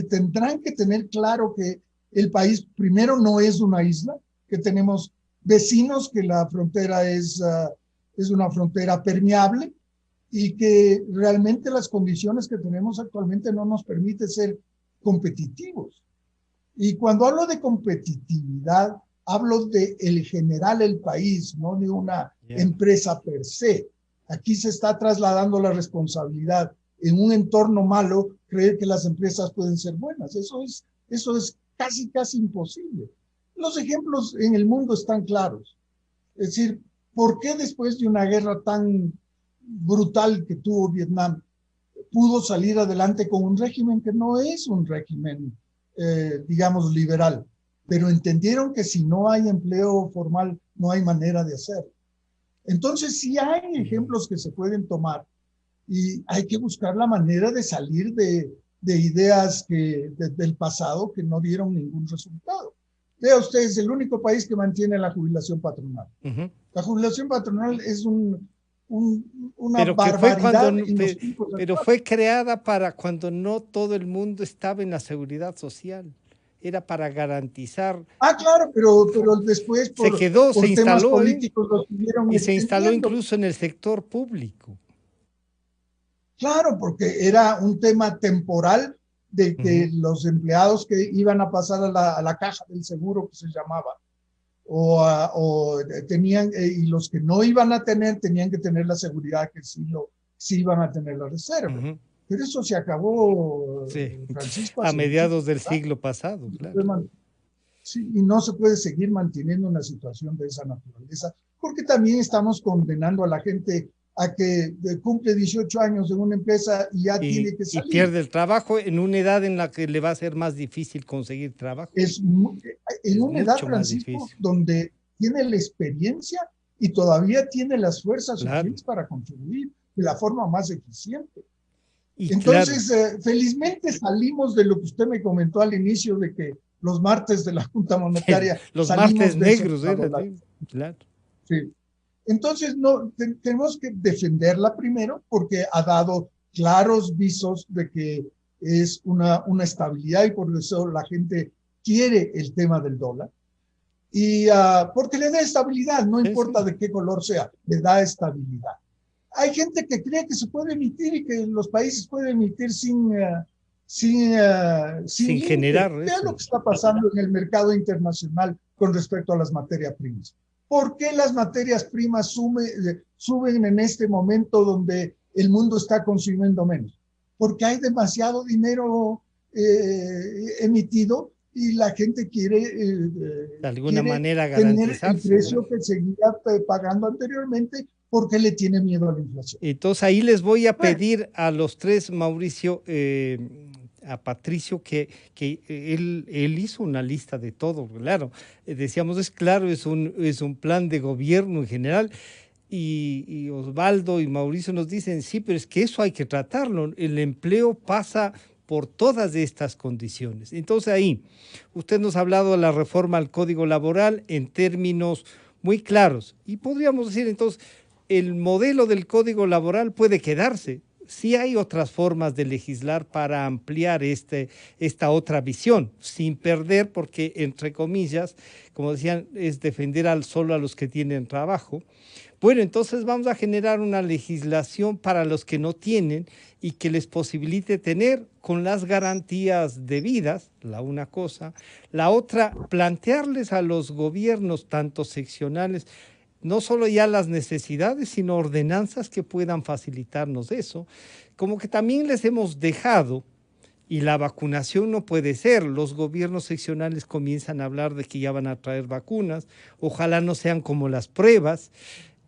tendrán que tener claro que el país primero no es una isla, que tenemos vecinos, que la frontera es una frontera permeable y que realmente las condiciones que tenemos actualmente no nos permite ser competitivos. Y cuando hablo de competitividad, hablo de el general, el país, no de una empresa per se. Aquí se está trasladando la responsabilidad. En un entorno malo, creer que las empresas pueden ser buenas. Eso es casi imposible. Los ejemplos en el mundo están claros. Es decir, ¿por qué después de una guerra tan brutal que tuvo Vietnam, pudo salir adelante con un régimen que no es un régimen digamos, liberal, pero entendieron que si no hay empleo formal, no hay manera de hacerlo. Entonces, sí hay ejemplos que se pueden tomar y hay que buscar la manera de salir de ideas del pasado que no dieron ningún resultado. Vea ustedes, el único país que mantiene la jubilación patronal. La jubilación patronal es una pero barbaridad. Pero fue creada para cuando no todo el mundo estaba en la seguridad social. Era para garantizar. Ah, claro, pero después se quedó, se instaló políticos y se instaló incluso en el sector público. Claro, porque era un tema temporal de que los empleados que iban a pasar a la caja del seguro, que se llamaba, tenían, y los que no iban a tener, tenían que tener la seguridad que sí iban a tener la reserva. Pero eso se acabó, Francisco, a mediados del siglo pasado. Claro. Sí, y no se puede seguir manteniendo una situación de esa naturaleza, porque también estamos condenando a la gente a que cumple 18 años en una empresa y ya tiene que salir. Y pierde el trabajo en una edad en la que le va a ser más difícil conseguir trabajo. En una edad, Francisco, donde tiene la experiencia y todavía tiene las fuerzas suficientes para contribuir de la forma más eficiente. Entonces, felizmente salimos de lo que usted me comentó al inicio, de que los martes de la Junta Monetaria... los martes negros, claro. Sí. Entonces, tenemos que defenderla primero porque ha dado claros visos de que es una estabilidad y por eso la gente quiere el tema del dólar. Y porque le da estabilidad, no importa de qué color sea, le da estabilidad. Hay gente que cree que se puede emitir y que los países pueden emitir sin generar. Vean lo que está pasando en el mercado internacional con respecto a las materias primas. ¿Por qué las materias primas suben en este momento donde el mundo está consumiendo menos? Porque hay demasiado dinero emitido y la gente quiere de alguna manera garantizar el precio que seguía pagando anteriormente porque le tiene miedo a la inflación. Entonces ahí les voy a pedir a los tres, Mauricio, a Patricio, que él hizo una lista de todo, claro. Decíamos, es un plan de gobierno en general, y Osvaldo y Mauricio nos dicen, sí, pero es que eso hay que tratarlo. El empleo pasa por todas estas condiciones. Entonces ahí, usted nos ha hablado de la reforma al Código Laboral en términos muy claros, y podríamos decir entonces, el modelo del Código Laboral puede quedarse. Sí hay otras formas de legislar para ampliar esta otra visión, sin perder, porque, entre comillas, como decían, es defender solo a los que tienen trabajo. Bueno, entonces vamos a generar una legislación para los que no tienen y que les posibilite tener con las garantías debidas, una cosa. La otra, plantearles a los gobiernos, tanto seccionales, no solo ya las necesidades, sino ordenanzas que puedan facilitarnos eso. Como que también les hemos dejado, y la vacunación no puede ser, los gobiernos seccionales comienzan a hablar de que ya van a traer vacunas, ojalá no sean como las pruebas,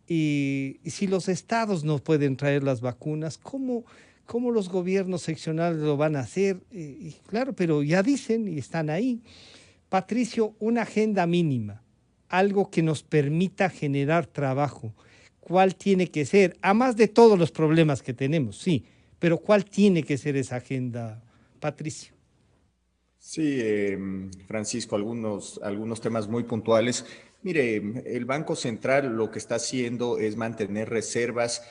y si los estados no pueden traer las vacunas, ¿cómo los gobiernos seccionales lo van a hacer? Claro, pero ya dicen y están ahí. Patricio, una agenda mínima, algo que nos permita generar trabajo. ¿Cuál tiene que ser? A más de todos los problemas que tenemos, sí, pero ¿cuál tiene que ser esa agenda, Patricio? Sí, Francisco, algunos temas muy puntuales. Mire, el Banco Central lo que está haciendo es mantener reservas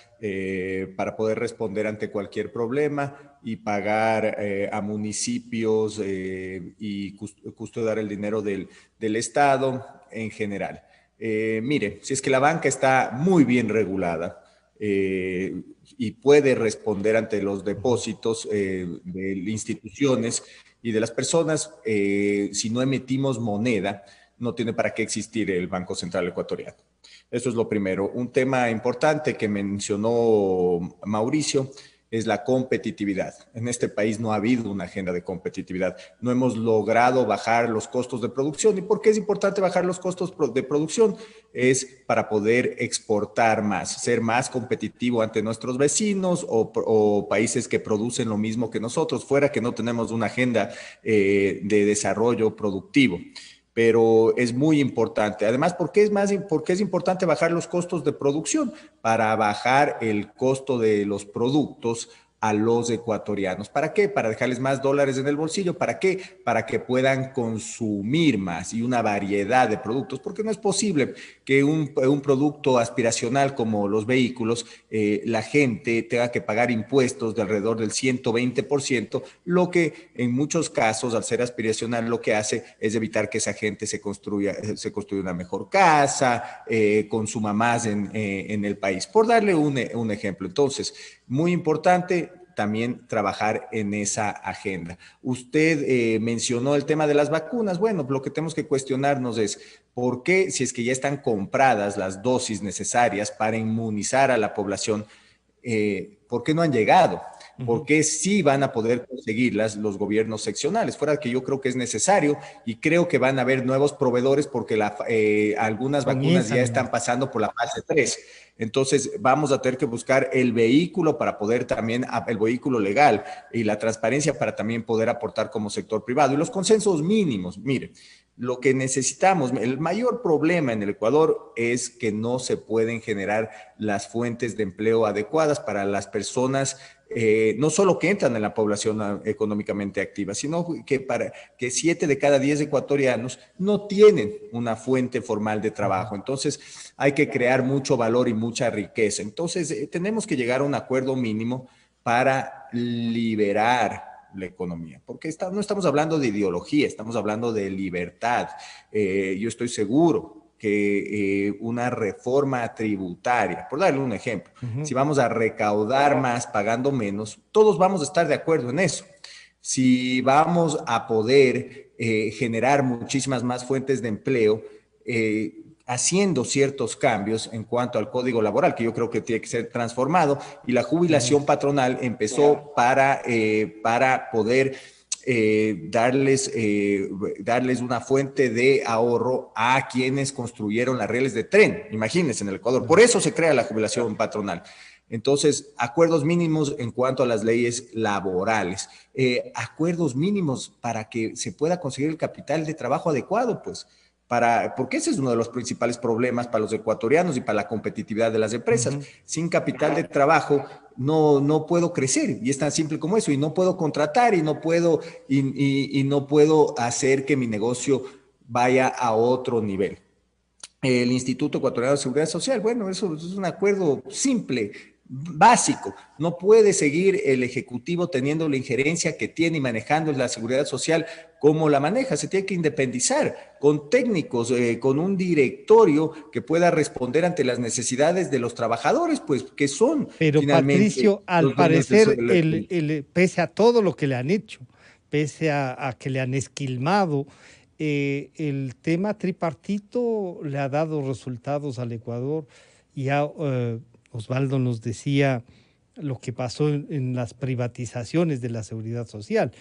para poder responder ante cualquier problema y pagar a municipios y custodiar el dinero del Estado en general. Mire, si es que la banca está muy bien regulada y puede responder ante los depósitos de instituciones y de las personas, si no emitimos moneda, no tiene para qué existir el Banco Central Ecuatoriano. Eso es lo primero. Un tema importante que mencionó Mauricio es la competitividad. En este país no ha habido una agenda de competitividad. No hemos logrado bajar los costos de producción. ¿Y por qué es importante bajar los costos de producción? Es para poder exportar más, ser más competitivo ante nuestros vecinos o países que producen lo mismo que nosotros, fuera que no tenemos una agenda de desarrollo productivo. Pero es muy importante. Además, ¿por qué es importante bajar los costos de producción? Para bajar el costo de los productos a los ecuatorianos. ¿Para qué? Para dejarles más dólares en el bolsillo. ¿Para qué? Para que puedan consumir más y una variedad de productos, porque no es posible que un producto aspiracional como los vehículos, la gente tenga que pagar impuestos de alrededor del 120%, lo que en muchos casos, al ser aspiracional, lo que hace es evitar que esa gente se construya una mejor casa, consuma más en el país. Por darle un ejemplo. Entonces, muy importante también trabajar en esa agenda. Usted mencionó el tema de las vacunas. Bueno, lo que tenemos que cuestionarnos es por qué, si es que ya están compradas las dosis necesarias para inmunizar a la población, ¿por qué no han llegado? ¿Por qué sí van a poder conseguirlas los gobiernos seccionales? Fuera que yo creo que es necesario y creo que van a haber nuevos proveedores porque algunas vacunas ya están pasando por la fase 3. Entonces vamos a tener que buscar el vehículo para poder también, el vehículo legal y la transparencia para también poder aportar como sector privado. Y los consensos mínimos, mire, lo que necesitamos, el mayor problema en el Ecuador es que no se pueden generar las fuentes de empleo adecuadas para las personas, no solo que entran en la población económicamente activa, sino que 7 de cada 10 ecuatorianos no tienen una fuente formal de trabajo. Entonces hay que crear mucho valor y mucha riqueza. Entonces tenemos que llegar a un acuerdo mínimo para liberar la economía, porque no estamos hablando de ideología, estamos hablando de libertad. Yo estoy seguro que una reforma tributaria, por darle un ejemplo, si vamos a recaudar más pagando menos, todos vamos a estar de acuerdo en eso. Si vamos a poder generar muchísimas más fuentes de empleo, haciendo ciertos cambios en cuanto al código laboral, que yo creo que tiene que ser transformado, y la jubilación patronal empezó para poder darles una fuente de ahorro a quienes construyeron las rieles de tren, imagínense, en el Ecuador. Por eso se crea la jubilación patronal. Entonces, acuerdos mínimos en cuanto a las leyes laborales, acuerdos mínimos para que se pueda conseguir el capital de trabajo adecuado, pues, porque ese es uno de los principales problemas para los ecuatorianos y para la competitividad de las empresas. Sin capital de trabajo no puedo crecer, y es tan simple como eso, y no puedo contratar y no puedo hacer que mi negocio vaya a otro nivel. El Instituto Ecuatoriano de Seguridad Social, bueno, eso es un acuerdo simple, básico. No puede seguir el Ejecutivo teniendo la injerencia que tiene y manejando la seguridad social como la maneja. Se tiene que independizar con técnicos, con un directorio que pueda responder ante las necesidades de los trabajadores, pues, que son Pero finalmente, Patricio, al parecer, pese a todo lo que le han hecho, pese a que le han esquilmado, el tema tripartito le ha dado resultados al Ecuador. Ya Osvaldo nos decía lo que pasó en las privatizaciones de la seguridad social.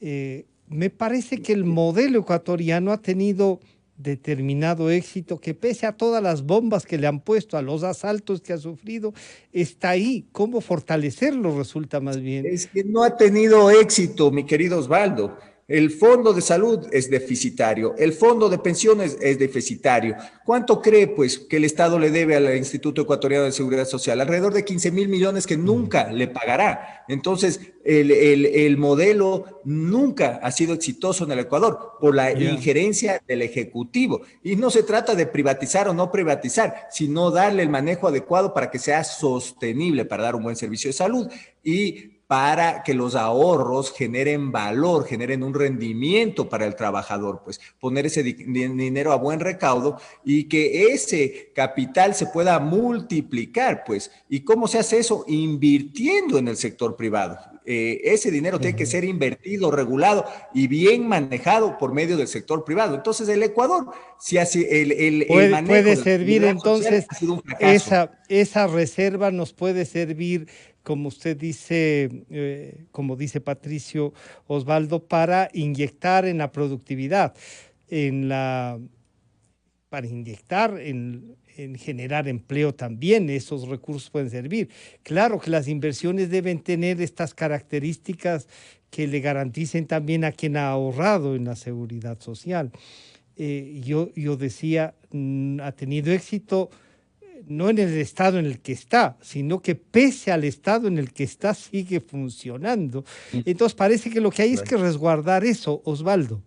Me parece que el modelo ecuatoriano ha tenido determinado éxito, que pese a todas las bombas que le han puesto, a los asaltos que ha sufrido, está ahí. ¿Cómo fortalecerlo resulta más bien? Es que no ha tenido éxito, mi querido Osvaldo. El fondo de salud es deficitario, el fondo de pensiones es deficitario. ¿Cuánto cree, pues, que el Estado le debe al Instituto Ecuatoriano de Seguridad Social? Alrededor de 15.000 millones que nunca le pagará. Entonces, el modelo nunca ha sido exitoso en el Ecuador por la injerencia del Ejecutivo. Y no se trata de privatizar o no privatizar, sino darle el manejo adecuado para que sea sostenible, para dar un buen servicio de salud y para que los ahorros generen valor, generen un rendimiento para el trabajador, pues poner ese dinero a buen recaudo y que ese capital se pueda multiplicar, pues. ¿Y cómo se hace eso? Invirtiendo en el sector privado. Ese dinero tiene que ser invertido, regulado y bien manejado por medio del sector privado. Entonces, el Ecuador, si hace el manejo puede servir entonces, ha sido un fracaso. esa reserva nos puede servir como usted dice, como dice Patricio Osvaldo, para inyectar en la productividad, para inyectar en generar empleo también. Esos recursos pueden servir. Claro que las inversiones deben tener estas características que le garanticen también a quien ha ahorrado en la seguridad social. Yo decía, ha tenido éxito no en el estado en el que está, sino que pese al estado en el que está sigue funcionando. Entonces parece que lo que hay es que resguardar eso, Osvaldo.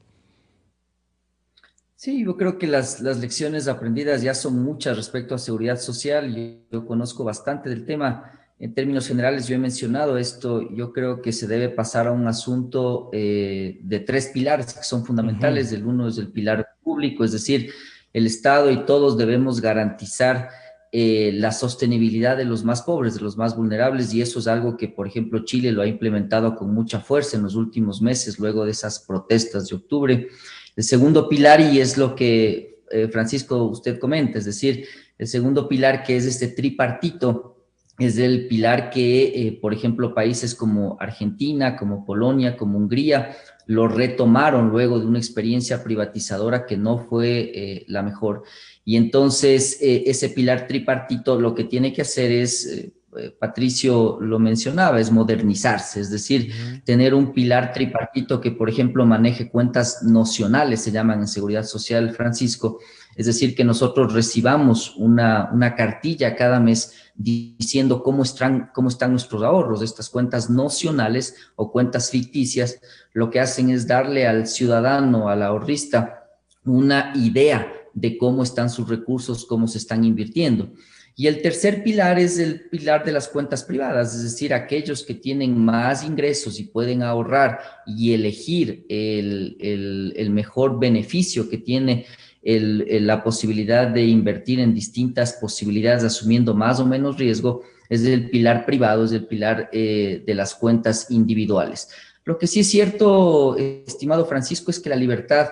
Sí, yo creo que las lecciones aprendidas ya son muchas respecto a seguridad social. Yo conozco bastante del tema. En términos generales, yo he mencionado esto. Yo creo que se debe pasar a un asunto de 3 pilares que son fundamentales. El uno es el pilar público, es decir, el Estado y todos debemos garantizar la sostenibilidad de los más pobres, de los más vulnerables, y eso es algo que, por ejemplo, Chile lo ha implementado con mucha fuerza en los últimos meses, luego de esas protestas de octubre. El segundo pilar, y es lo que Francisco usted comenta, es decir, el segundo pilar, que es este tripartito, es el pilar que, por ejemplo, países como Argentina, como Polonia, como Hungría, lo retomaron luego de una experiencia privatizadora que no fue la mejor. Y entonces ese pilar tripartito lo que tiene que hacer es, Patricio lo mencionaba, es modernizarse, es decir, tener un pilar tripartito que, por ejemplo, maneje cuentas nocionales, se llaman en seguridad social, Francisco, es decir, que nosotros recibamos una cartilla cada mes diciendo cómo están nuestros ahorros. Estas cuentas nocionales o cuentas ficticias lo que hacen es darle al ciudadano, al ahorrista, una idea de cómo están sus recursos, cómo se están invirtiendo. Y el tercer pilar es el pilar de las cuentas privadas, es decir, aquellos que tienen más ingresos y pueden ahorrar y elegir el mejor beneficio que tiene la posibilidad de invertir en distintas posibilidades, asumiendo más o menos riesgo, es el pilar privado, es el pilar de las cuentas individuales. Lo que sí es cierto, estimado Francisco, es que la libertad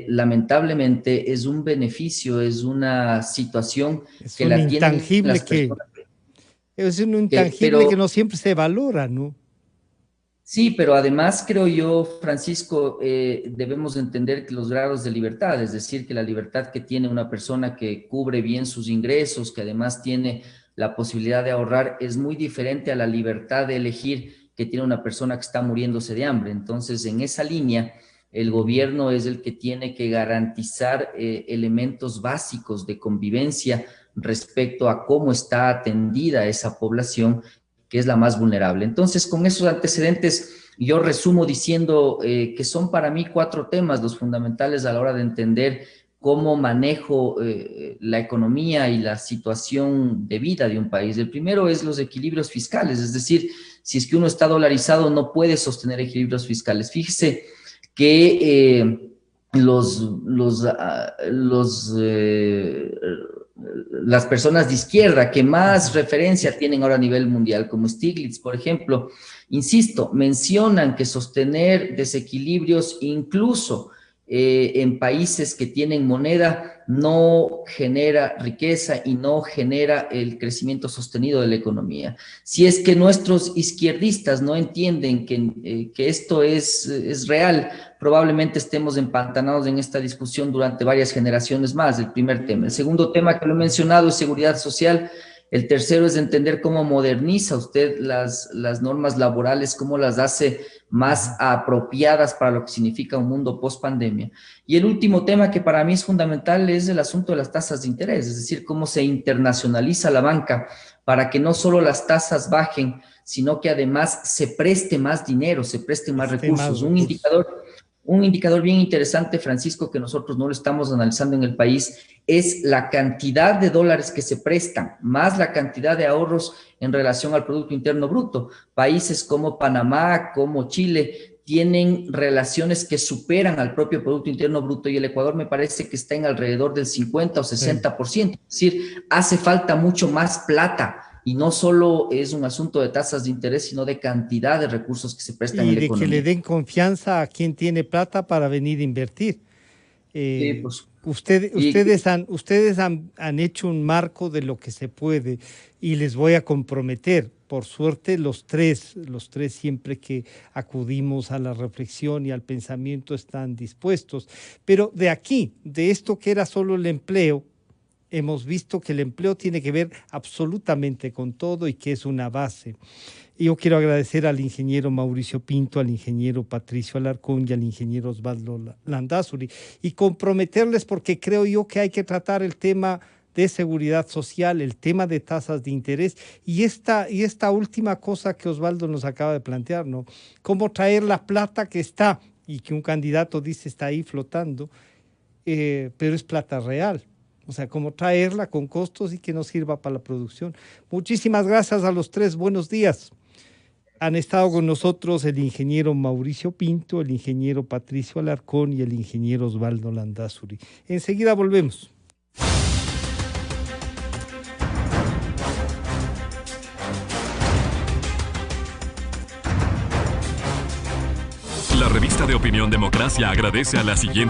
lamentablemente es un beneficio, es una situación es que un la tienen intangible las personas. Es un intangible que no siempre se valora, ¿no? Sí, pero además creo yo, Francisco, debemos entender que los grados de libertad, es decir, que la libertad que tiene una persona que cubre bien sus ingresos, que además tiene la posibilidad de ahorrar, es muy diferente a la libertad de elegir que tiene una persona que está muriéndose de hambre. Entonces, en esa línea, el gobierno es el que tiene que garantizar elementos básicos de convivencia respecto a cómo está atendida esa población, que es la más vulnerable. Entonces, con esos antecedentes, yo resumo diciendo que son para mí 4 temas los fundamentales a la hora de entender cómo manejo la economía y la situación de vida de un país. El primero es los equilibrios fiscales, es decir, si es que uno está dolarizado, no puede sostener equilibrios fiscales. Fíjese que las personas de izquierda que más referencia tienen ahora a nivel mundial, como Stiglitz, por ejemplo, insisto, mencionan que sostener desequilibrios incluso en países que tienen moneda no genera riqueza y no genera el crecimiento sostenido de la economía. Si es que nuestros izquierdistas no entienden que esto es real, probablemente estemos empantanados en esta discusión durante varias generaciones más, el primer tema. El segundo tema que lo he mencionado es seguridad social. El tercero es entender cómo moderniza usted las normas laborales, cómo las hace más apropiadas para lo que significa un mundo post-pandemia. Y el último tema que para mí es fundamental es el asunto de las tasas de interés, es decir, cómo se internacionaliza la banca para que no solo las tasas bajen, sino que además se preste más dinero, se presten más recursos. Un indicador bien interesante, Francisco, que nosotros no lo estamos analizando en el país, es la cantidad de dólares que se prestan, más la cantidad de ahorros en relación al Producto Interno Bruto. Países como Panamá, como Chile, tienen relaciones que superan al propio Producto Interno Bruto, y el Ecuador me parece que está en alrededor del 50 o 60%. Es decir, hace falta mucho más plata. Y no solo es un asunto de tasas de interés, sino de cantidad de recursos que se prestan en la economía. Y de que le den confianza a quien tiene plata para venir a invertir. Sí, pues, ustedes han hecho un marco de lo que se puede, y les voy a comprometer. por suerte, los tres siempre que acudimos a la reflexión y al pensamiento están dispuestos. Pero de aquí, de esto que era solo el empleo, hemos visto que el empleo tiene que ver absolutamente con todo y que es una base. Y yo quiero agradecer al ingeniero Mauricio Pinto, al ingeniero Patricio Alarcón y al ingeniero Osvaldo Landázuri y comprometerles porque creo yo que hay que tratar el tema de seguridad social, el tema de tasas de interés y esta última cosa que Osvaldo nos acaba de plantear, ¿no? Cómo traer la plata que está y que un candidato dice está ahí flotando, pero es plata real. O sea, cómo traerla con costos y que nos sirva para la producción. Muchísimas gracias a los tres. Buenos días. Han estado con nosotros el ingeniero Mauricio Pinto, el ingeniero Patricio Alarcón y el ingeniero Osvaldo Landázuri. Enseguida volvemos. La revista de Opinión Democracia agradece a la siguiente